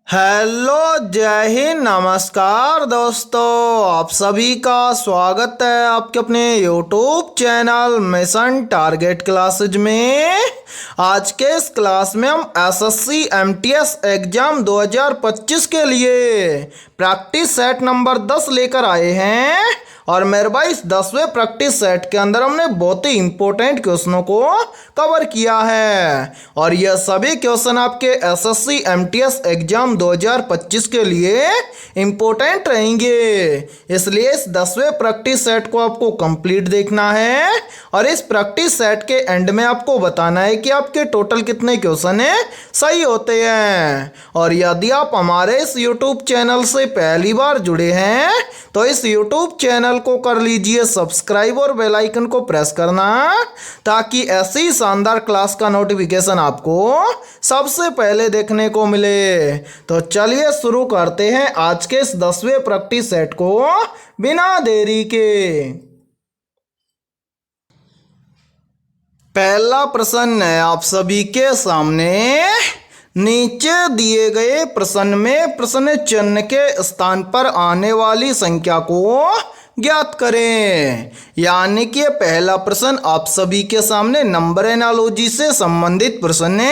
Hello, जय हिंद, नमस्कार दोस्तों। आप सभी का स्वागत है आपके अपने YouTube channel mission target classes में। आज के इस क्लास में हम एसएससी एमटीएस एग्जाम 2025 के लिए प्रैक्टिस सेट नंबर 10 लेकर आए हैं। और मेरे भाई इस 10वें प्रैक्टिस सेट के अंदर हमने बहुत ही इंपॉर्टेंट क्वेश्चनों को कवर किया है और यह सभी क्वेश्चन आपके एसएससी एमटीएस एग्जाम 2025 के लिए इंपॉर्टेंट रहेंगे। इसलिए इस 10वें प्रैक्टिस सेट को आपको कंप्लीट देखना है और इस प्रैक्टिस सेट के एंड में आपको बताना है कि आपके टोटल कितने क्वेश्चन है सही होते हैं। और यदि आप हमारे इस यूट्यूब चैनल से पहली बार जुड़े हैं तो इस यूट्यूब चैनल को कर लीजिए सब्सक्राइब और बेल आइकन को प्रेस करना ताकि ऐसी शानदार क्लास का नोटिफिकेशन आपको सबसे पहले देखने को मिले। तो चलिए शुरू करते हैं आज के इस 10वें प्रैक्टिस सेट को बिना देरी के। पहला प्रश्न है आप सभी के सामने। नीचे दिए गए प्रश्न में प्रश्न चिन्ह के स्थान पर आने वाली संख्या को ज्ञात करें। यानी कि पहला प्रश्न आप सभी के सामने नंबर एनालॉजी से संबंधित प्रश्न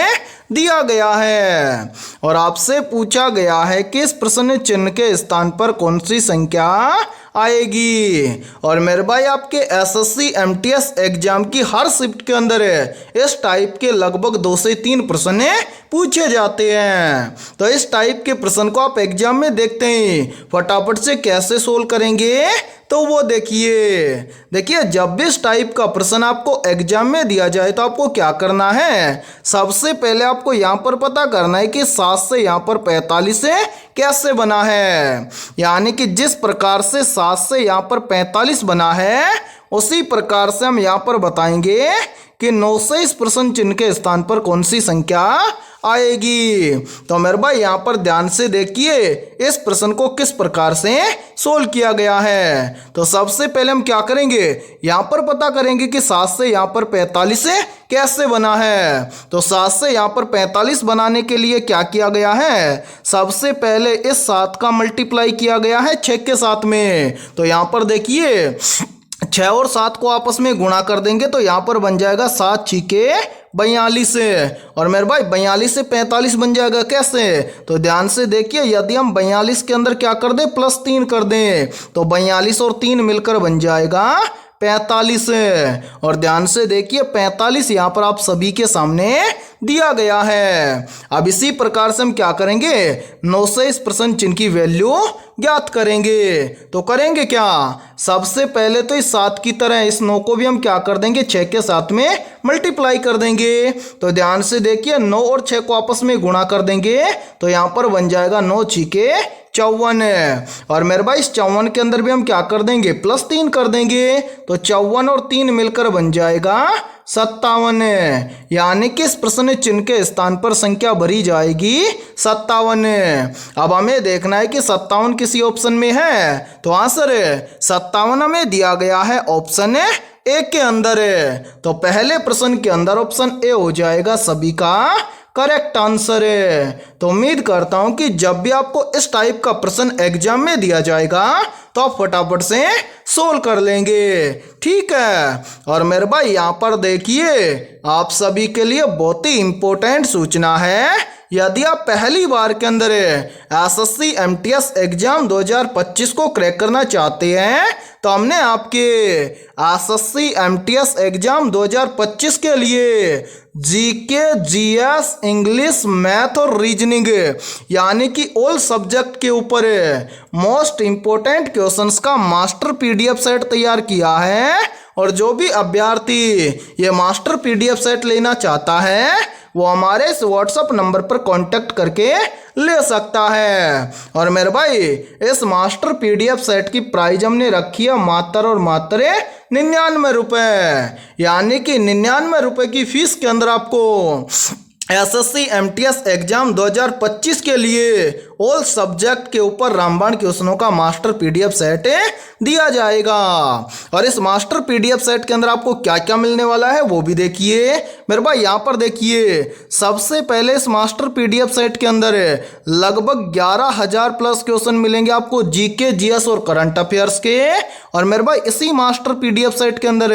दिया गया है और आपसे पूछा गया है कि इस प्रश्न चिन्ह के स्थान पर कौन सी संख्या आएगी। और मेरे भाई आपके एसएससी एमटीएस एग्जाम की हर शिफ्ट के अंदर इस टाइप के लगभग 2 से 3 प्रश्न पूछे जाते हैं। तो इस टाइप के प्रश्न को आप एग्जाम में देखते हैं फटाफट से कैसे सोल्व करेंगे तो वो देखिए जब भी इस टाइप का प्रश्न आपको एग्जाम में दिया जाए तो आपको क्या करना है। सबसे पहले आपको यहाँ पर पता करना है कि 7 से यहाँ पर 45 से कैसे बना है। यानी कि जिस प्रकार से 7 से यहाँ पर 45 बना है उसी प्रकार से हम यहाँ पर बताएंगे कि 9 से इस प्रश्न चिन्ह के स्थान पर कौन सी संख्या आएगी। तो मेरे भाई यहाँ पर ध्यान से देखिए इस प्रश्न को किस प्रकार से सोल्व किया गया है। तो सबसे पहले हम क्या करेंगे, यहाँ पर पता करेंगे कि 7 से यहाँ पर 45 से कैसे बना है। तो 7 से यहाँ पर 45 बनाने के लिए क्या किया गया है, सबसे पहले इस 7 का मल्टीप्लाई किया गया है 6 के साथ में। तो यहाँ पर देखिए 6 और 7 को आपस में गुणा कर देंगे तो यहाँ पर बन जाएगा 7 6 42 और मेरे भाई 42 से 45 बन जाएगा कैसे। तो ध्यान से देखिए यदि हम 42 के अंदर क्या कर दें +3 कर दें तो 42 और 3 मिलकर बन जाएगा 45। और ध्यान से देखिए 45 यहाँ पर आप सभी के सामने दिया गया है। अब इसी प्रकार से हम क्या करेंगे 9 से इस प्रश्न चिन्ह की वैल्यू ज्ञात करेंगे। तो करेंगे क्या, सबसे पहले तो इस 7 की तरह इस 9 को भी हम क्या कर देंगे 6 के साथ में मल्टीप्लाई कर देंगे। तो ध्यान से देखिए 9 और 6 को आपस में गुणा कर देंगे तो यहाँ पर बन जाएगा 9 6 54 और मेरे भाई इस 54 के अंदर भी हम क्या कर देंगे +3 कर देंगे तो 54 और 3 मिलकर बन जाएगा 57। यानी कि इस प्रश्न चिन्ह के स्थान पर संख्या भरी जाएगी 57। अब हमें देखना है कि 57 किसी ऑप्शन में है। तो आंसर 57 हमें दिया गया है ऑप्शन ए के अंदर। तो पहले प्रश्न के अंदर ऑप्शन ए हो जाएगा सभी का करेक्ट आंसर है। तो उम्मीद करता हूं कि जब भी आपको इस टाइप का प्रश्न एग्जाम में दिया जाएगा तो आप फटाफट से सोल्व कर लेंगे, ठीक है। और मेरे भाई यहाँ पर देखिए आप सभी के लिए बहुत ही इंपॉर्टेंट सूचना है। यदि आप पहली बार के अंदर एसएससी एमटीएस एग्जाम 2025 को क्रैक करना चाहते हैं तो हमने आपके एसएससी एमटीएस एग्जाम 2025 के लिए जीके जीएस इंग्लिश मैथ और रीजनिंग यानी कि ऑल सब्जेक्ट के ऊपर मोस्ट इंपोर्टेंट क्वेश्चंस का मास्टर पीडीएफ सेट तैयार किया है। और जो भी अभ्यर्थी ये मास्टर पीडीएफ सेट लेना चाहता है वो हमारे इस व्हाट्सएप नंबर पर कांटेक्ट करके ले सकता है। और मेरे भाई इस मास्टर पीडीएफ सेट की प्राइस हमने रखी है मात्र और मात्र 99 रुपये। यानी कि 99 रुपये की फीस के अंदर आपको एसएससी एमटीएस एग्जाम 2025 के लिए ऑल सब्जेक्ट के ऊपर रामबाण क्वेश्चनों का मास्टर पीडीएफ सेट दिया जाएगा। और इस मास्टर पीडीएफ सेट के अंदर आपको क्या क्या मिलने वाला है वो भी देखिए मेरे भाई। यहाँ पर देखिए सबसे पहले इस मास्टर पीडीएफ सेट के अंदर लगभग 11,000 प्लस क्वेश्चन मिलेंगे आपको जीके, जीएस और करंट अफेयर्स के। और मेरे भाई इसी मास्टर पीडीएफ सेट के अंदर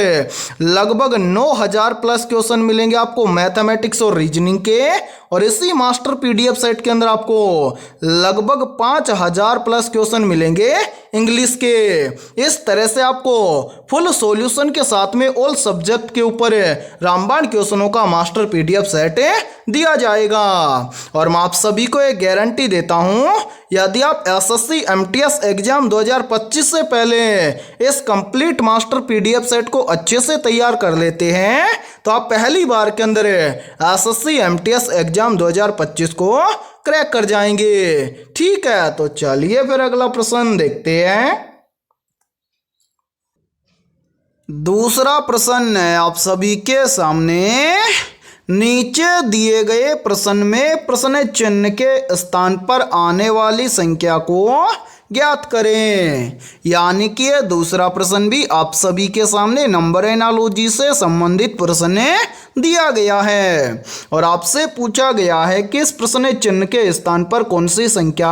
लगभग 9,000 प्लस क्वेश्चन मिलेंगे आपको मैथमेटिक्स और रीजनिंग के। और इसी मास्टर पीडीएफ सेट के अंदर आपको लगभग 5,000 प्लस क्वेश्चन मिलेंगे इंग्लिश के। इस तरह से आपको फुल सॉल्यूशन के साथ में ऑल सब्जेक्ट के ऊपर रामबाण क्वेश्चनों का मास्टर पीडीएफ सेट दिया जाएगा। और मैं आप सभी को एक गारंटी देता हूं, यदि आप एसएससी एमटीएस एग्जाम 2025 से पहले इस कंप्लीट मास्टर पीडीएफ सेट को अच्छे से तैयार कर लेते हैं तो आप पहली बार के अंदर एसएससी एमटीएस एग्जाम 2025 को क्रैक कर जाएंगे। ठीक है, तो चलिए फिर अगला प्रश्न देखते हैं। दूसरा प्रश्न है आप सभी के सामने। नीचे दिए गए प्रश्न में प्रश्न चिन्ह के स्थान पर आने वाली संख्या को ज्ञात करें। यानी कि ये दूसरा प्रश्न भी आप सभी के सामने नंबर एनालॉजी से संबंधित प्रश्न दिया गया है और आपसे पूछा गया है कि इस प्रश्न चिन्ह के स्थान पर कौन सी संख्या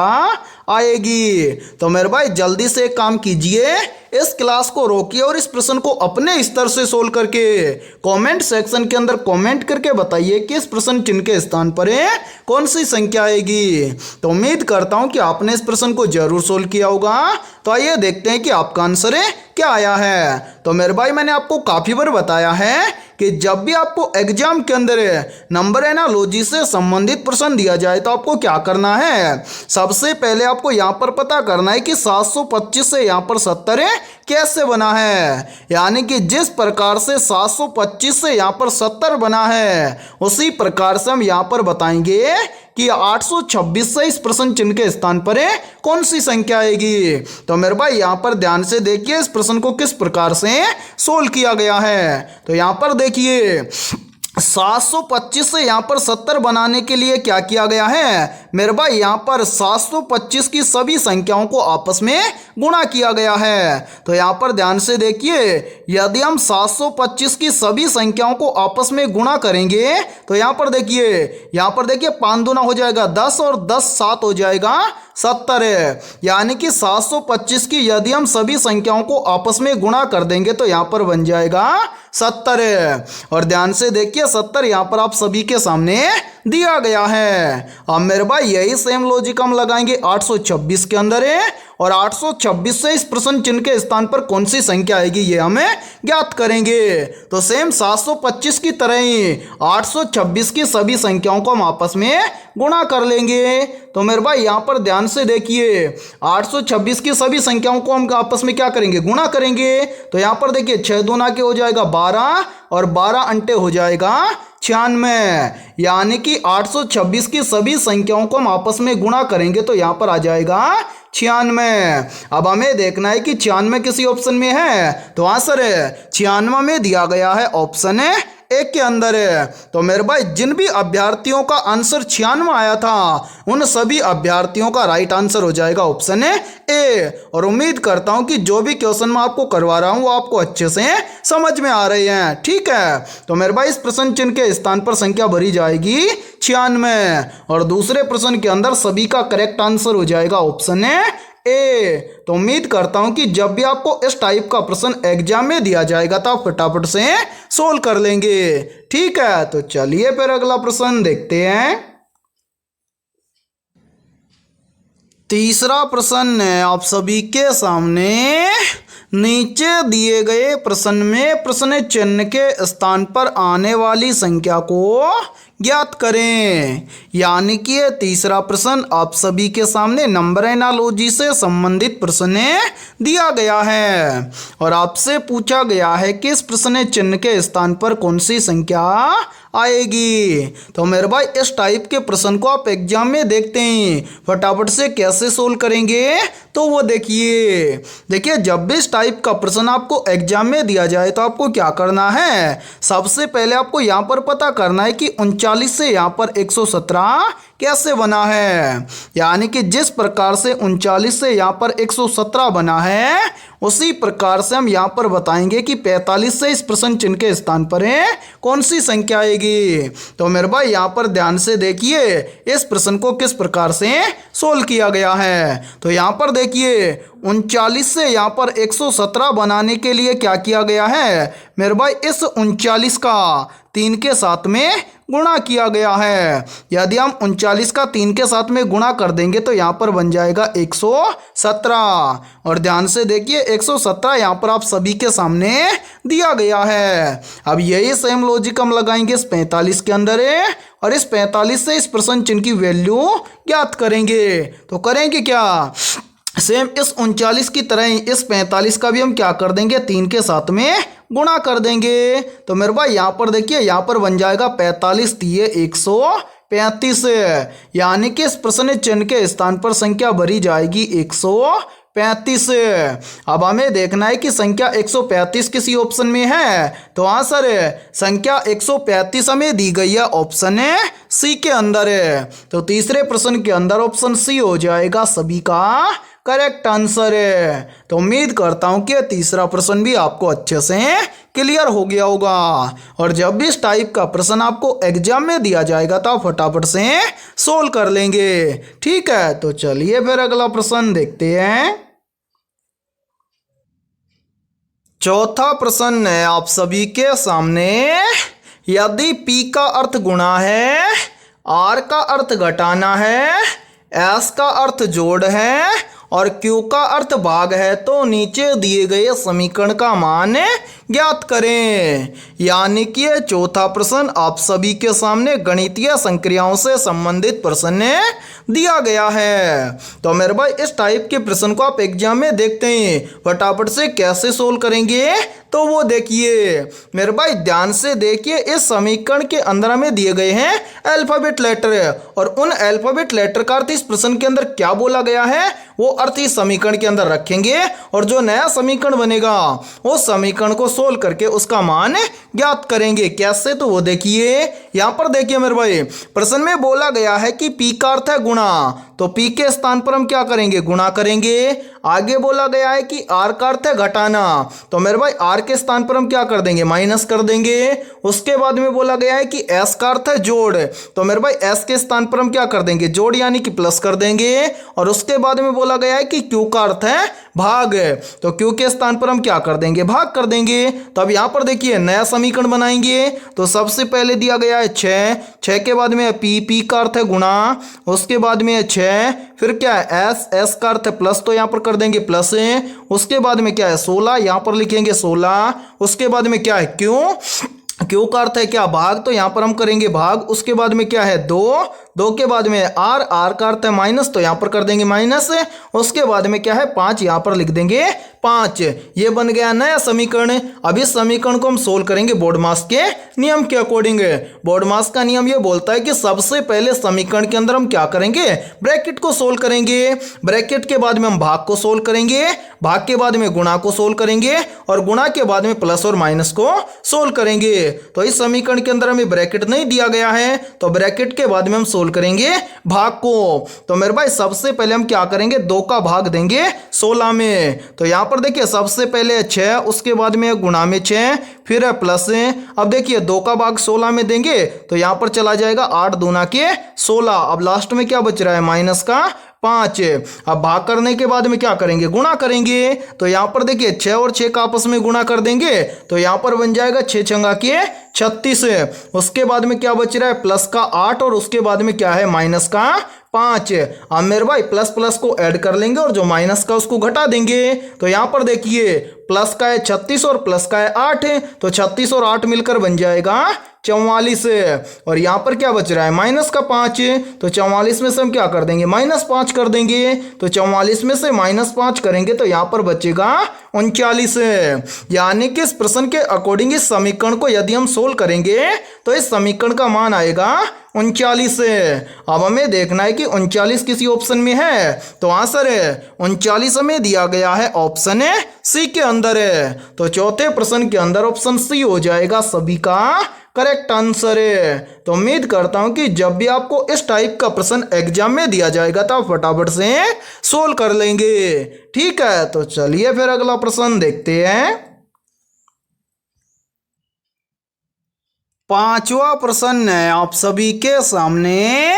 आएगी। तो मेरे भाई जल्दी से काम कीजिए, इस क्लास को रोकिए और इस प्रश्न को अपने स्तर से सोल्व करके कमेंट सेक्शन के अंदर कमेंट करके बताइए कि इस प्रश्न चिन्ह के स्थान पर कौन सी संख्या आएगी। तो उम्मीद करता हूं कि आपने इस प्रश्न को जरूर सोल्व किया होगा। तो आइए देखते हैं कि आपका आंसर क्या आया है। तो मेरे भाई मैंने आपको काफी बार बताया है कि जब भी आपको एग्जाम के अंदर नंबर एनालॉजी से संबंधित प्रश्न दिया जाए तो आपको क्या करना है। सबसे पहले आपको यहाँ पर पता करना है कि 725 से यहाँ पर 70 कैसे बना है। यानी कि जिस प्रकार से 725 से यहाँ पर 70 बना है उसी प्रकार से हम यहाँ पर बताएंगे कि 826 से इस प्रश्न चिन्ह के स्थान पर कौन सी संख्या आएगी। तो मेरे भाई यहाँ पर ध्यान से देखिए इस प्रश्न को किस प्रकार से सोल्व किया गया है। तो यहाँ पर देखिए 725 से यहाँ पर 70 बनाने के लिए क्या किया गया है मेरे भाई, यहाँ पर 725 की सभी संख्याओं को आपस में गुणा किया गया है। तो यहाँ पर ध्यान से देखिए यदि हम 725 की सभी संख्याओं को आपस में गुणा करेंगे तो यहाँ पर देखिए 5 दूना हो जाएगा 10 और 10 7 हो जाएगा 70 है। यानी कि 725 की यदि हम सभी संख्याओं को आपस में गुणा कर देंगे तो यहाँ पर बन जाएगा 70 है। और ध्यान से देखिए 70 यहाँ पर आप सभी के सामने दिया गया है। अब मेरे भाई यही सेम लॉजिक हम लगाएंगे 826 के अंदर और 826 से इस प्रश्न चिन्ह के स्थान पर कौन सी संख्या आएगी ये हमें ज्ञात करेंगे। तो सेम 725 की तरह ही 826 की सभी संख्याओं को हम आपस में गुणा कर लेंगे। तो मेरे भाई यहाँ पर ध्यान से देखिए 826 की सभी संख्याओं को हम आपस में क्या करेंगे, गुणा करेंगे। तो यहाँ पर देखिए 6 दूना के हो जाएगा 12 और 12 अंटे हो जाएगा 96। यानी कि 826 की सभी संख्याओं को हम आपस में गुणा करेंगे तो यहाँ पर आ जाएगा 96। अब हमें देखना है कि 96 किसी ऑप्शन में है। तो आंसर 96 में दिया गया है ऑप्शन एक के अंदर है। तो मेरे भाई जिन भी अभ्यर्थियों का आंसर 96 आया था उन सभी अभ्यर्थियों का राइट आंसर हो जाएगा ऑप्शन ए। और उम्मीद करता हूं कि जो भी क्वेश्चन मैं आपको करवा रहा हूं वो आपको अच्छे से समझ में आ रहे हैं। ठीक है, तो मेरे भाई इस प्रश्न चिन्ह के स्थान पर संख्या भरी जाएगी 96 और दूसरे प्रश्न के अंदर सभी का करेक्ट आंसर हो जाएगा ऑप्शन ए। तो उम्मीद करता हूं कि जब भी आपको इस टाइप का प्रश्न एग्जाम में दिया जाएगा तो आप फटाफट से सोल्व कर लेंगे। ठीक है, तो चलिए फिर अगला प्रश्न देखते हैं। तीसरा प्रश्न है आप सभी के सामने। नीचे दिए गए प्रश्न में प्रश्न चिन्ह के स्थान पर आने वाली संख्या को ज्ञात करें। यानी कि ये तीसरा प्रश्न आप सभी के सामने नंबर एनालॉजी से संबंधित प्रश्न दिया गया है और आपसे पूछा गया है कि इस प्रश्न चिन्ह के स्थान पर कौन सी संख्या आएगी। तो मेरे भाई इस टाइप के प्रश्न को आप एग्जाम में देखते हैं फटाफट से कैसे सोल्व करेंगे। तो वो देखिए जब भी इस टाइप का प्रश्न आपको एग्जाम में दिया जाए तो आपको क्या करना है। सबसे पहले आपको यहाँ पर पता करना है कि 39 से यहाँ पर 117 कैसे बना है। यानी कि जिस प्रकार से 39 से यहाँ पर 117 बना है उसी प्रकार से हम यहाँ पर बताएंगे कि 45 से इस प्रश्न चिन्ह के स्थान पर है कौन सी संख्या आएगी। तो मेरे भाई यहाँ पर ध्यान से देखिए इस प्रश्न को किस प्रकार से सोल्व किया गया है। तो यहाँ पर देखिए 39 से यहाँ पर 117 बनाने के लिए क्या किया गया है मेरे भाई, इस 39 का 3 के साथ में गुणा किया गया है। यदि हम 39 का 3 के साथ में गुणा कर देंगे तो यहाँ पर बन जाएगा 117। और ध्यान से देखिए 117 यहाँ पर आप सभी के सामने दिया गया है। अब यही सेम लॉजिक हम लगाएंगे इस 45 के अंदर है और इस 45 से इस प्रश्न चिन्ह की वैल्यू ज्ञात करेंगे। तो करेंगे क्या, सेम इस 39 की तरह ही इस 45 का भी हम क्या कर देंगे 3 के साथ में गुणा कर देंगे। तो मेरे भाई यहाँ पर देखिए यहाँ पर बन जाएगा 45 तिये 135, यानी कि इस प्रश्न चिन्ह के स्थान पर संख्या भरी जाएगी 135। अब हमें देखना है कि संख्या 135 किसी ऑप्शन में है। तो हाँ सर, संख्या 135 हमें दी गई है ऑप्शन सी के अंदर है। तो तीसरे प्रश्न के अंदर ऑप्शन सी हो जाएगा सभी का करेक्ट आंसर है। तो उम्मीद करता हूं कि तीसरा प्रश्न भी आपको अच्छे से क्लियर हो गया होगा। और जब भी इस टाइप का प्रश्न आपको एग्जाम में दिया जाएगा तो आप फटाफट से सोल्व कर लेंगे। ठीक है, तो चलिए फिर अगला प्रश्न देखते हैं। चौथा प्रश्न है आप सभी के सामने। यदि P का अर्थ गुणा है, R का अर्थ घटाना है, S का अर्थ जोड़ है और Q का अर्थ भाग है तो नीचे दिए गए समीकरण का मान ज्ञात करें। यानी कि ये चौथा प्रश्न आप सभी के सामने गणितीय संक्रियाओं से संबंधित प्रश्न दिया गया है। तो मेरे भाई इस टाइप के प्रश्न को आप एग्जाम में देखते हैं फटाफट से कैसे सोल्व करेंगे। तो वो देखिए मेरे भाई ध्यान से देखिए, इस समीकरण के अंदर हमें दिए गए हैं अल्फाबेट लेटर और उन अल्फाबेट लेटर का अर्थ इस प्रश्न के अंदर क्या बोला गया है वो अर्थ इस समीकरण के अंदर रखेंगे और जो नया समीकरण बनेगा उस समीकरण को सोल्व करके उसका मान ज्ञात करेंगे। कैसे, तो वो देखिए यहां पर देखिए मेरे भाई प्रश्न में बोला गया है कि P का अर्थ है गुणा, तो P के स्थान पर हम क्या करेंगे गुणा करेंगे। आगे बोला गया है कि R का अर्थ है घटाना, तो मेरे भाई R के स्थान पर हम क्या कर देंगे माइनस कर देंगे। उसके बाद में बोला गया है कि S का अर्थ है जोड़, तो मेरे भाई S के स्थान पर हम क्या कर देंगे जोड़ यानी कि प्लस कर देंगे। और उसके बाद में बोला गया है कि Q का अर्थ है भाग, तो Q के स्थान पर हम क्या कर देंगे भाग कर देंगे। तो अब यहाँ पर देखिए नया समीकरण बनाएंगे। तो सबसे पहले दिया गया है 6 के बाद में है P का अर्थ है गुणा, उसके बाद में है 6, फिर क्या है S का अर्थ है प्लस, तो यहाँ पर कर देंगे प्लस। उसके बाद में क्या है 16, यहाँ पर लिखेंगे 16। उसके बाद में क्या है Q का अर्थ है क्या भाग, तो यहाँ पर हम करेंगे भाग। उसके बाद में क्या है 2 के बाद में R का अर्थ है माइनस, तो यहाँ पर कर देंगे माइनस। उसके बाद में क्या है 5, यहाँ पर लिख देंगे 5। ये बन गया नया समीकरण। अब इस समीकरण को हम सोल्व करेंगे बोर्डमास के नियम के अकॉर्डिंग। बोर्डमास का नियम ये बोलता है कि सबसे पहले समीकरण के अंदर हम क्या करेंगे ब्रैकेट को सोल्व करेंगे, ब्रैकेट के बाद में हम भाग को सोल्व करेंगे, भाग के बाद में गुणा को सोल्व करेंगे और गुणा के बाद में प्लस और माइनस को सोल्व करेंगे। तो इस समीकरण के अंदर हमें ब्रैकेट नहीं दिया गया है तो ब्रैकेट के बाद में हम सोल्व करेंगे भाग को। तो मेरे भाई सबसे पहले हम क्या करेंगे 2 का भाग देंगे 16 में। तो यहाँ पर देखिए सबसे पहले 6, उसके बाद में गुणा में 6, फिर है प्लस। अब देखिए 2 का भाग 16 में देंगे तो यहाँ पर चला जाएगा 8 दूना के 16। अब लास्ट में क्या बच रहा है माइनस का 5। अब भाग करने के बाद में क्या करेंगे गुणा करेंगे। तो यहाँ पर देखिए 6 और 6 का आपस में गुणा कर देंगे तो यहाँ पर बन जाएगा 6 छंगा के 36। उसके बाद में क्या बच रहा है प्लस का 8 और उसके बाद में क्या है माइनस का 5। अब मेरे भाई प्लस प्लस को ऐड कर लेंगे और जो माइनस का उसको घटा देंगे। तो यहाँ पर देखिए प्लस का है 36 और प्लस का है 8, तो 36 और 8 मिलकर बन जाएगा 44। और यहाँ पर क्या बच रहा है माइनस का 5, तो 44 में से हम क्या कर देंगे -5 कर देंगे। तो 44 में से -5 करेंगे तो यहाँ पर बचेगा 39। यानी कि इस प्रश्न के अकॉर्डिंग इस समीकरण को यदि हम सोल्व करेंगे तो इस समीकरण का मान आएगा 39। अब हमें देखना है कि 39 किसी ऑप्शन में है। तो आंसर है 39 हमें दिया गया है ऑप्शन सी के अंदर है। तो चौथे प्रश्न के अंदर ऑप्शन सी हो जाएगा सभी का करेक्ट आंसर है। तो उम्मीद करता हूं कि जब भी आपको इस टाइप का प्रश्न एग्जाम में दिया जाएगा तो आप फटाफट से सोल्व कर लेंगे। ठीक है, तो चलिए फिर अगला प्रश्न देखते हैं। पांचवा प्रश्न है आप सभी के सामने।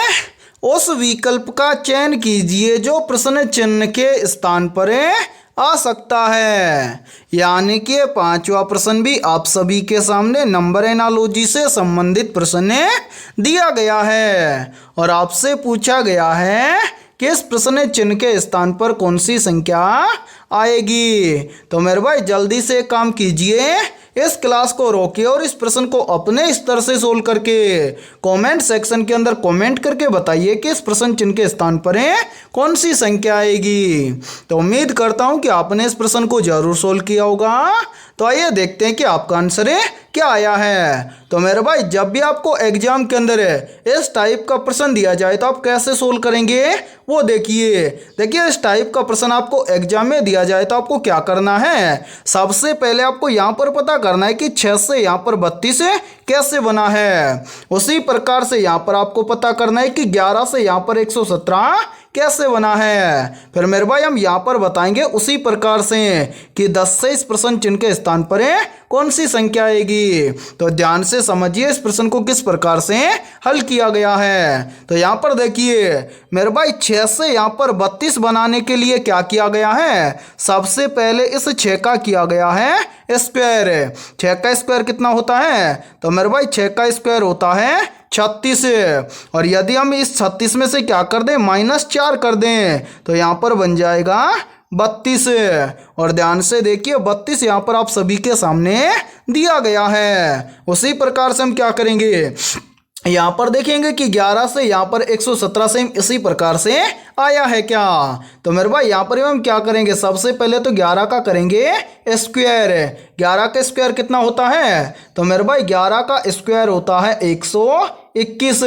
उस विकल्प का चयन कीजिए जो प्रश्न चिन्ह के स्थान पर आ सकता है। यानी कि पांचवा प्रश्न भी आप सभी के सामने नंबर एनालॉजी से संबंधित प्रश्न दिया गया है और आपसे पूछा गया है कि इस प्रश्न चिन्ह के स्थान पर कौन सी संख्या आएगी। तो मेरे भाई जल्दी से काम कीजिए, इस क्लास को रोकिए और इस प्रश्न को अपने स्तर से सोल्व करके कमेंट सेक्शन के अंदर कमेंट करके बताइए कि इस प्रश्न चिन्ह के स्थान पर कौन सी संख्या आएगी। तो उम्मीद करता हूं कि आपने इस प्रश्न को जरूर सोल्व किया होगा। तो आइए देखते हैं कि आपका आंसर क्या आया है। तो मेरे भाई जब भी आपको एग्जाम के अंदर इस टाइप का प्रश्न दिया जाए तो आप कैसे सोल्व करेंगे वो देखिए। इस टाइप का प्रश्न आपको एग्जाम में दिया जाए तो आपको क्या करना है, सबसे पहले आपको यहाँ पर पता करना है कि 6 से यहाँ पर 32 कैसे बना है। उसी प्रकार से यहाँ पर आपको पता करना है कि 11 से यहाँ पर 117 कैसे बना है। फिर मेरे भाई हम यहाँ पर बताएंगे उसी प्रकार से कि 10 से इस प्रश्न चिन्ह के स्थान पर कौन सी संख्या आएगी। तो ध्यान से समझिए इस प्रश्न को किस प्रकार से हल किया गया है। तो यहाँ पर देखिए मेरे भाई 6 से यहाँ पर 32 बनाने के लिए क्या किया गया है, सबसे पहले इस 6 का किया गया है स्क्वायर। 6 का स्क्वायर कितना होता है, तो मेरे भाई 6 का स्क्वायर होता है 36। और यदि हम इस 36 में से क्या कर दें, -4 कर दें तो यहाँ पर बन जाएगा 32। और ध्यान से देखिए 32 यहाँ पर आप सभी के सामने दिया गया है। उसी प्रकार से हम क्या करेंगे, यहाँ पर देखेंगे कि 11 से यहाँ पर 117 से इसी प्रकार से आया है क्या। तो मेरे भाई यहाँ पर हम क्या करेंगे, सबसे पहले तो 11 का करेंगे स्क्वायर। 11 का स्क्वायर कितना होता है, तो मेरे भाई 11 का स्क्वायर होता है 121।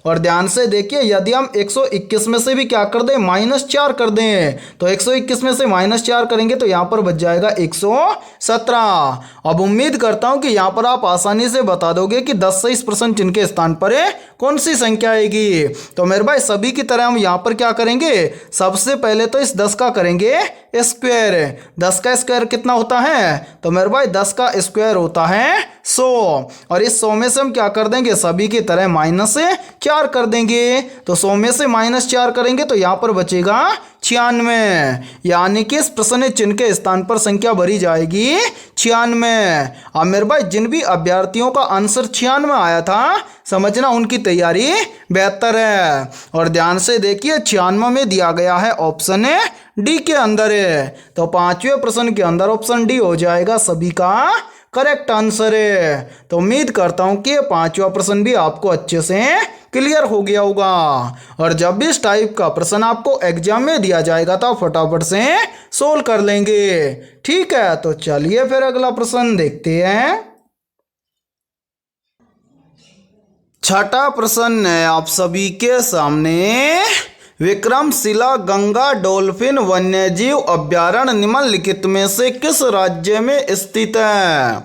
और ध्यान से देखिए यदि हम 121 में से भी क्या कर दें, -4 कर दें तो 121 में से -4 करेंगे तो यहाँ पर बच जाएगा 117। अब उम्मीद करता हूँ कि यहाँ पर आप आसानी से बता दोगे कि 10 से इस प्रश्न चिन्ह के स्थान पर कौन सी संख्या आएगी। तो मेरे भाई सभी की तरह हम यहाँ पर क्या करेंगे, सबसे पहले तो इस 10 का करेंगे स्क्वायर। 10 का स्क्वायर कितना होता है, तो मेरे भाई 10 का स्क्वायर होता है 100। और इस 100 में से हम क्या कर देंगे, सभी की तरह -4 कर देंगे। तो 100 में से -4 करेंगे तो यहाँ पर बचेगा 96। यानी कि इस प्रश्न चिन्ह के स्थान पर संख्या भरी जाएगी 96। अब मेरे भाई जिन भी अभ्यर्थियों का आंसर 96 आया था, समझना उनकी तैयारी बेहतर है। और ध्यान से देखिए 96 में दिया गया है ऑप्शन डी के अंदर है। तो पांचवें प्रश्न के अंदर ऑप्शन डी हो जाएगा सभी का करेक्ट आंसर है। तो उम्मीद करता हूं कि पांचवा प्रश्न भी आपको अच्छे से क्लियर हो गया होगा। और जब भी इस टाइप का प्रश्न आपको एग्जाम में दिया जाएगा तो आप फटाफट से सोल्व कर लेंगे। ठीक है, तो चलिए फिर अगला प्रश्न देखते हैं। छठा प्रश्न है आप सभी के सामने। विक्रमशिला गंगा डॉल्फिन वन्यजीव अभ्यारण्य निम्नलिखित में से किस राज्य में स्थित है।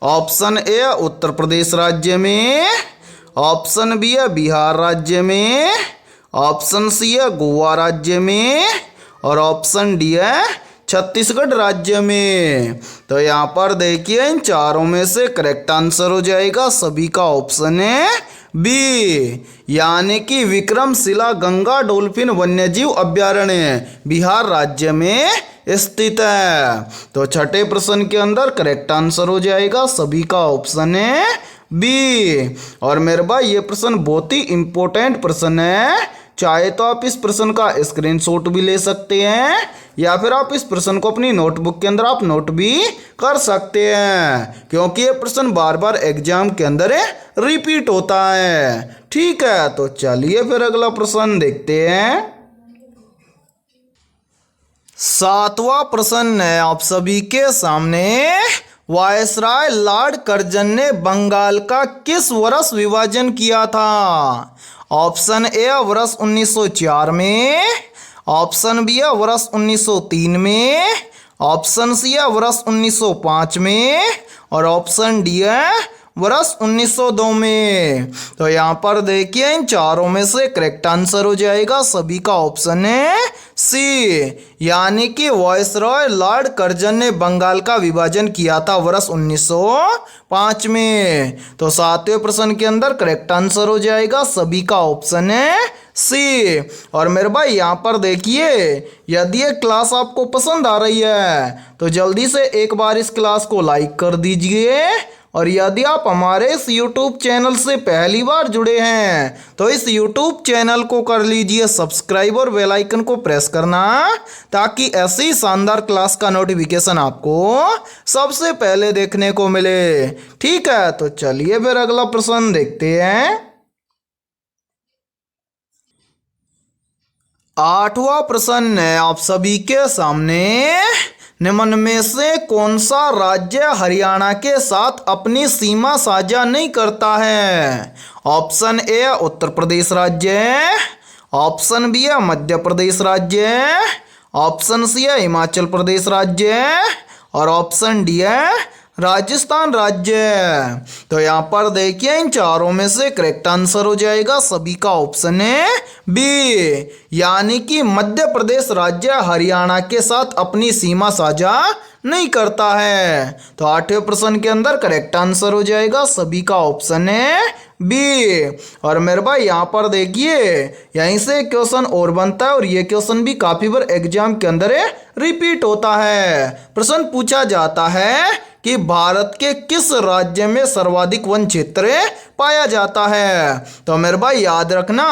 ऑप्शन ए उत्तर प्रदेश राज्य में, ऑप्शन बी है बिहार राज्य में, ऑप्शन सी है गोवा राज्य में और ऑप्शन डी है छत्तीसगढ़ राज्य में। तो यहाँ पर देखिए इन चारों में से करेक्ट आंसर हो जाएगा सभी का ऑप्शन है बी, यानी कि विक्रमशिला गंगा डॉल्फिन वन्यजीव अभ्यारण्य बिहार राज्य में स्थित है। तो छठे प्रश्न के अंदर करेक्ट आंसर हो जाएगा सभी का ऑप्शन है बी। और मेरे भाई ये प्रश्न बहुत ही इंपॉर्टेंट प्रश्न है, चाहे तो आप इस प्रश्न का स्क्रीनशॉट भी ले सकते हैं या फिर आप इस प्रश्न को अपनी नोटबुक के अंदर आप नोट भी कर सकते हैं, क्योंकि ये प्रश्न बार बार एग्जाम के अंदर रिपीट होता है। ठीक है, तो चलिए फिर अगला प्रश्न देखते हैं। सातवां प्रश्न है आप सभी के सामने। वायसराय लॉर्ड कर्जन ने बंगाल का किस वर्ष विभाजन किया था। ऑप्शन ए वर्ष 1904 में, ऑप्शन बी है वर्ष 1903 में, ऑप्शन सी है वर्ष 1905 में और ऑप्शन डी है वर्ष 1902 में। तो यहाँ पर देखिए इन चारों में से करेक्ट आंसर हो जाएगा सभी का ऑप्शन है सी, यानी कि वायसरॉय लॉर्ड कर्जन ने बंगाल का विभाजन किया था वर्ष 1905 में। तो सातवें प्रश्न के अंदर करेक्ट आंसर हो जाएगा सभी का ऑप्शन है सी। और मेरे भाई यहाँ पर देखिए, यदि ये क्लास आपको पसंद आ रही है तो जल्दी से एक बार इस क्लास को लाइक कर दीजिए, और यदि आप हमारे इस YouTube चैनल से पहली बार जुड़े हैं तो इस YouTube चैनल को कर लीजिए सब्सक्राइब और बेल आइकन को प्रेस करना, ताकि ऐसी शानदार क्लास का नोटिफिकेशन आपको सबसे पहले देखने को मिले। ठीक है, तो चलिए फिर अगला प्रश्न देखते हैं। आठवां प्रश्न है आप सभी के सामने, निम्न में से कौन सा राज्य हरियाणा के साथ अपनी सीमा साझा नहीं करता है? ऑप्शन ए उत्तर प्रदेश राज्य, ऑप्शन बी है मध्य प्रदेश राज्य, ऑप्शन सी है हिमाचल प्रदेश राज्य, और ऑप्शन डी है राजस्थान राज्य। तो यहाँ पर देखिए इन चारों में से करेक्ट आंसर हो जाएगा सभी का ऑप्शन है बी, यानी कि मध्य प्रदेश राज्य हरियाणा के साथ अपनी सीमा साझा नहीं करता है। तो आठवें प्रश्न के अंदर करेक्ट आंसर हो जाएगा सभी का ऑप्शन है बी। और मेरे भाई यहाँ पर देखिए, यहीं से क्वेश्चन और बनता है, और ये क्वेश्चन भी काफी बार एग्जाम के अंदर रिपीट होता है। प्रश्न पूछा जाता है कि भारत के किस राज्य में सर्वाधिक वन क्षेत्र पाया जाता है? तो मेरे भाई याद रखना,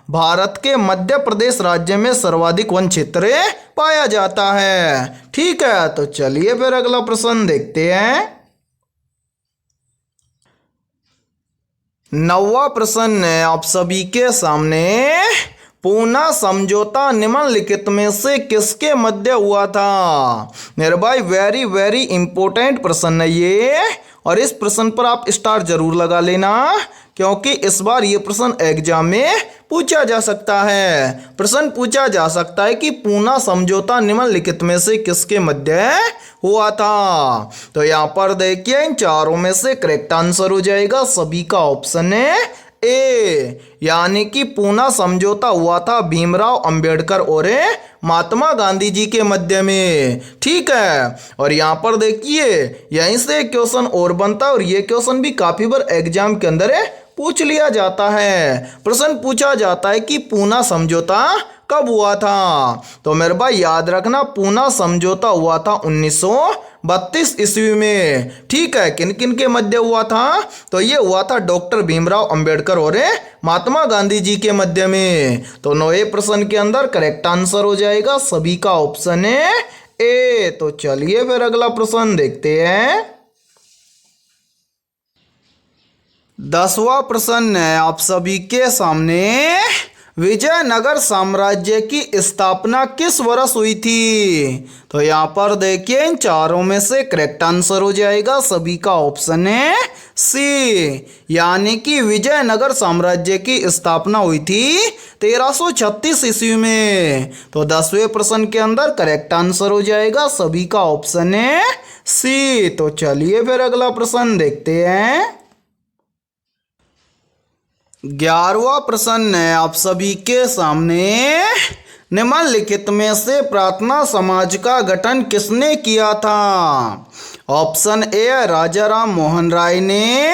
भारत के मध्य प्रदेश राज्य में सर्वाधिक वन क्षेत्र पाया जाता है। ठीक है, तो चलिए फिर अगला प्रश्न देखते हैं। नौवां प्रश्न है आप सभी के सामने, पूना समझौता निम्नलिखित में से किसके मध्य हुआ था? मेरे भाई वेरी वेरी इंपॉर्टेंट प्रश्न है ये, और इस प्रश्न पर आप स्टार जरूर लगा लेना, क्योंकि इस बार ये प्रश्न एग्जाम में पूछा जा सकता है। प्रश्न पूछा जा सकता है कि पूना समझौता निम्नलिखित में से किसके मध्य हुआ था? तो यहाँ पर देखिए इन चारों में से करेक्ट आंसर हो जाएगा सभी का ऑप्शन है ए, यानी कि पूना समझौता हुआ था भीमराव अंबेडकर और महात्मा गांधी जी के मध्य में। ठीक है, और यहाँ पर देखिए यहीं से क्वेश्चन और बनता है, और ये क्वेश्चन भी काफी बार एग्जाम के अंदर पूछ लिया जाता है। प्रश्न पूछा जाता है कि पूना समझौता कब हुआ था? तो मेरे भाई याद रखना, पूना समझौता हुआ था 1932 ईस्वी में। ठीक है, किन किन के मध्य हुआ था? तो ये हुआ था डॉक्टर भीमराव अंबेडकर और महात्मा गांधी जी के मध्य में। तो 9वें प्रश्न के अंदर करेक्ट आंसर हो जाएगा सभी का ऑप्शन है ए। तो चलिए फिर अगला प्रश्न देखते हैं। 10वां प्रश्न है आप सभी के सामने, विजयनगर साम्राज्य की स्थापना किस वर्ष हुई थी? तो यहाँ पर देखिए इन चारों में से करेक्ट आंसर हो जाएगा सभी का ऑप्शन है सी, यानी कि विजयनगर साम्राज्य की स्थापना हुई थी 1336 ईस्वी में। तो 10वें प्रश्न के अंदर करेक्ट आंसर हो जाएगा सभी का ऑप्शन है सी। तो चलिए फिर अगला प्रश्न देखते हैं। 11वां प्रश्न है आप सभी के सामने, निम्नलिखित में से प्रार्थना समाज का गठन किसने किया था? ऑप्शन ए राजा राम मोहन राय ने,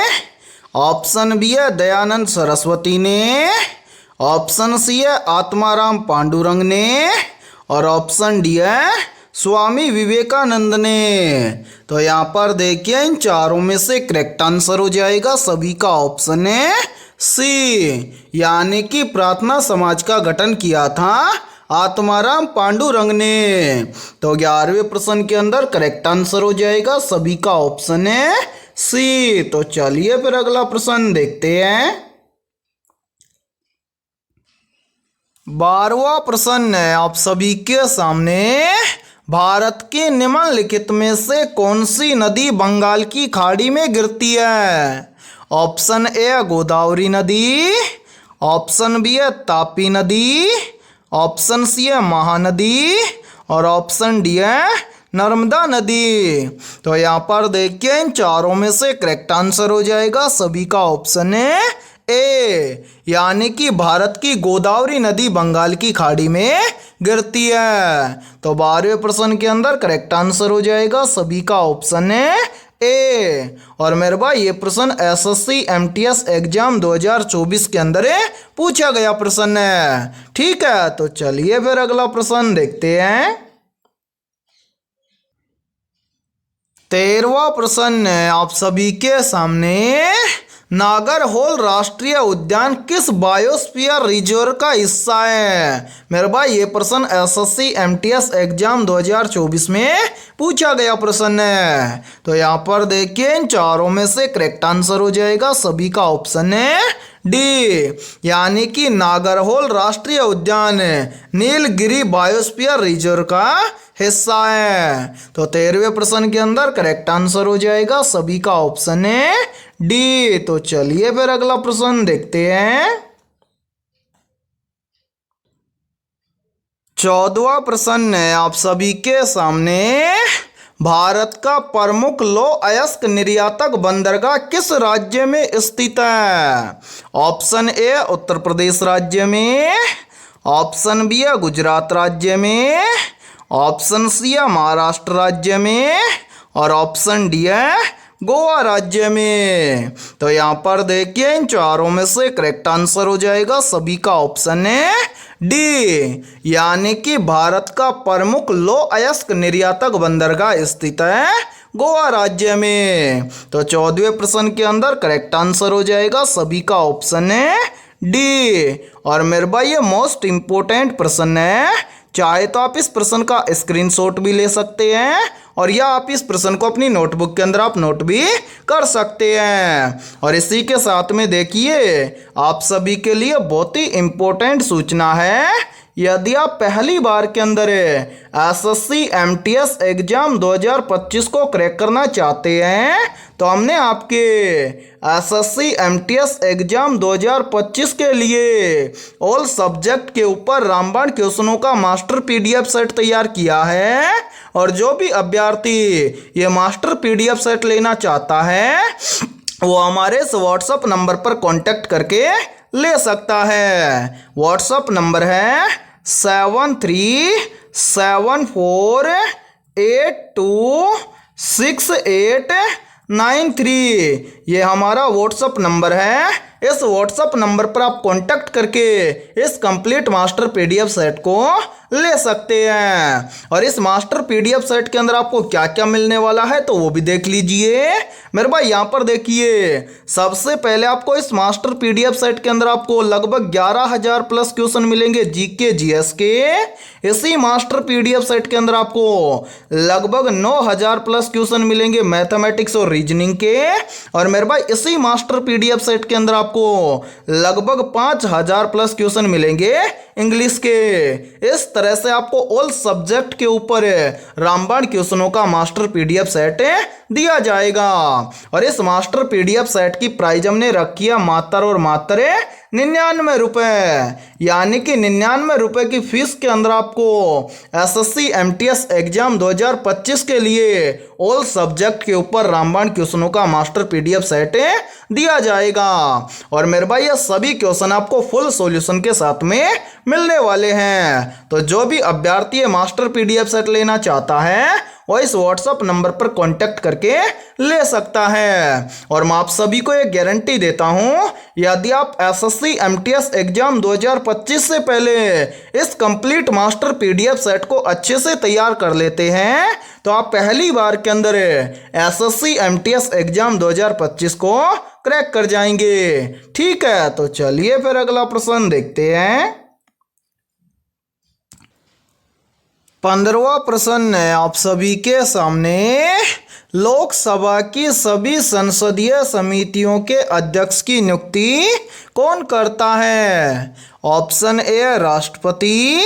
ऑप्शन बी है दयानंद सरस्वती ने, ऑप्शन सी है आत्माराम पांडुरंग ने, और ऑप्शन डी है स्वामी विवेकानंद ने। तो यहाँ पर देखिए इन चारों में से करेक्ट आंसर हो जाएगा सभी का ऑप्शन है सी, यानी कि प्रार्थना समाज का गठन किया था आत्माराम पांडुरंग ने। तो 11वें प्रश्न के अंदर करेक्ट आंसर हो जाएगा सभी का ऑप्शन है सी। तो चलिए फिर अगला प्रश्न देखते हैं। 12वां प्रश्न है आप सभी के सामने, भारत की निम्नलिखित में से कौन सी नदी बंगाल की खाड़ी में गिरती है? ऑप्शन ए गोदावरी नदी, ऑप्शन बी है तापी नदी, ऑप्शन सी है महानदी, और ऑप्शन डी है नर्मदा नदी। तो यहाँ पर देखिए इन चारों में से करेक्ट आंसर हो जाएगा सभी का ऑप्शन है ए, यानी कि भारत की गोदावरी नदी बंगाल की खाड़ी में गिरती है। तो 12वें प्रश्न के अंदर करेक्ट आंसर हो जाएगा सभी का ऑप्शन है ए। और मेरे भाई ये प्रश्न एसएससी एमटीएस एग्जाम 2024 के अंदर पूछा गया प्रश्न है। ठीक है, तो चलिए फिर अगला प्रश्न देखते हैं। 13वां प्रश्न है आप सभी के सामने। नागरहोल राष्ट्रीय उद्यान किस बायोस्फीयर रिजर्व का हिस्सा है? मेरे भाई ये प्रश्न एसएससी एमटीएस एग्जाम 2024 में पूछा गया प्रश्न है। तो यहाँ पर देखिए इन चारों में से करेक्ट आंसर हो जाएगा सभी का ऑप्शन है डी, यानी कि नागरहोल राष्ट्रीय उद्यान नीलगिरी बायोस्फीयर रिजर्व का हिस्सा है। तो 13वें प्रश्न के अंदर करेक्ट आंसर हो जाएगा सभी का ऑप्शन है डी। तो चलिए फिर अगला प्रश्न देखते हैं। 14वां प्रश्न है आप सभी के सामने। भारत का प्रमुख लौह अयस्क निर्यातक बंदरगाह किस राज्य में स्थित है? ऑप्शन ए उत्तर प्रदेश राज्य में, ऑप्शन बी है गुजरात राज्य में, ऑप्शन सी है महाराष्ट्र राज्य में और ऑप्शन डी है गोवा राज्य में। तो यहाँ पर देखिए इन चारों में से करेक्ट आंसर हो जाएगा सभी का ऑप्शन है डी, यानी कि भारत का प्रमुख लौह अयस्क निर्यातक बंदरगाह स्थित है गोवा राज्य में। तो 14वें प्रश्न के अंदर करेक्ट आंसर हो जाएगा सभी का ऑप्शन है डी। और मेरे भाई ये मोस्ट इंपोर्टेंट प्रश्न है, चाहे तो आप इस प्रश्न का स्क्रीनशॉट भी ले सकते हैं और या आप इस प्रश्न को अपनी नोटबुक के अंदर आप नोट भी कर सकते हैं। और इसी के साथ में देखिए आप सभी के लिए बहुत ही इम्पोर्टेंट सूचना है, यदि आप पहली बार के अंदर एसएससी एमटीएस एग्जाम 2025 को क्रैक करना चाहते हैं तो हमने आपके एसएससी एमटीएस एग्जाम 2025 के लिए ऑल सब्जेक्ट के ऊपर रामबाण क्वेश्चनों का मास्टर पीडीएफ सेट तैयार किया है। और जो भी अभ्यर्थी ये मास्टर पीडीएफ सेट लेना चाहता है वो हमारे इस व्हाट्सएप नंबर पर कांटेक्ट करके ले सकता है। व्हाट्सएप नंबर है 7374826893। ये हमारा व्हाट्सएप नंबर है। इस व्हाट्सएप नंबर पर आप कांटेक्ट करके इस कंप्लीट मास्टर पीडीएफ सेट को ले सकते हैं। और इस मास्टर पीडीएफ सेट के अंदर आपको क्या क्या मिलने वाला है तो वो भी देख लीजिए मेरे भाई। यहाँ पर देखिए सबसे पहले आपको इस मास्टर पीडीएफ सेट के अंदर आपको लगभग 11,000 प्लस क्वेश्चन मिलेंगे जीके जीएस के। इसी मास्टर पीडीएफ सेट के अंदर आपको लगभग 9,000 प्लस क्वेश्चन मिलेंगे मैथमेटिक्स और रीजनिंग के। और मेरे भाई इसी मास्टर पीडीएफ सेट के अंदर आपको लगभग 5,000 प्लस क्वेश्चन मिलेंगे इंग्लिश के। इस तरह से आपको ऑल सब्जेक्ट के ऊपर रामबाण क्वेश्चनों का मास्टर पीडीएफ सेट दिया जाएगा। और इस मास्टर पीडीएफ सेट की प्राइस हमने रखी है मात्र और मात्र 99 रुपए, यानी कि 99 रुपए की फीस के अंदर आपको एसएससी एमटीएस एग्जाम 2025 के लिए ऑल सब्जेक्ट के ऊपर रामबाण क्वेश्चनों का मास्टर पीडीएफ सेट दिया जाएगा। और मेरे भाई ये सभी क्वेश्चन आपको फुल सॉल्यूशन के साथ में मिलने वाले हैं। तो जो भी अभ्यर्थी मास्टर पीडीएफ सेट लेना चाहता है वो इस व्हाट्सएप नंबर पर कांटेक्ट करके ले सकता है। और मैं आप सभी को एक गारंटी देता हूं, यदि आप एसएससी एमटीएस एग्जाम 2025 से पहले इस कंप्लीट मास्टर पीडीएफ सेट को अच्छे से तैयार कर लेते हैं तो आप पहली बार के अंदर एसएससी एमटीएस एग्जाम 2025 को क्रैक कर जाएंगे। ठीक है, तो चलिए फिर अगला प्रश्न देखते हैं। 15वां प्रश्न है आप सभी के सामने। लोकसभा की सभी संसदीय समितियों के अध्यक्ष की नियुक्ति कौन करता है? ऑप्शन ए राष्ट्रपति,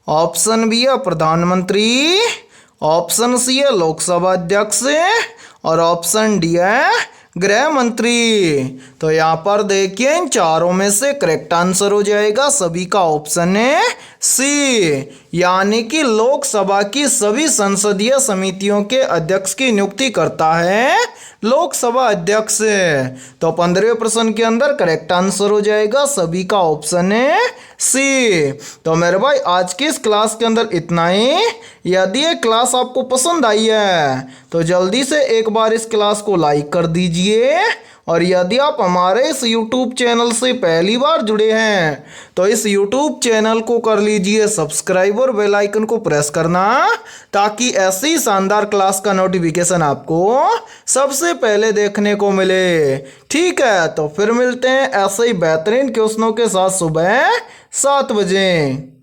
ऑप्शन बी है प्रधानमंत्री, ऑप्शन सी है लोकसभा अध्यक्ष और ऑप्शन डी है गृह मंत्री। तो यहाँ पर देखिए इन चारों में से करेक्ट आंसर हो जाएगा सभी का ऑप्शन है सी यानी कि लोकसभा की सभी संसदीय समितियों के अध्यक्ष की नियुक्ति करता है लोकसभा अध्यक्ष। तो 15वें प्रश्न के अंदर करेक्ट आंसर हो जाएगा सभी का ऑप्शन है सी। तो मेरे भाई आज की इस क्लास के अंदर इतना ही। यदि ये क्लास आपको पसंद आई है तो जल्दी से एक बार इस क्लास को लाइक कर दीजिए, और यदि आप हमारे इस YouTube चैनल से पहली बार जुड़े हैं तो इस YouTube चैनल को कर लीजिए सब्सक्राइब और बेल आइकन को प्रेस करना, ताकि ऐसी शानदार क्लास का नोटिफिकेशन आपको सबसे पहले देखने को मिले। ठीक है, तो फिर मिलते हैं ऐसे ही बेहतरीन क्वेश्चनों के साथ सुबह 7 बजे।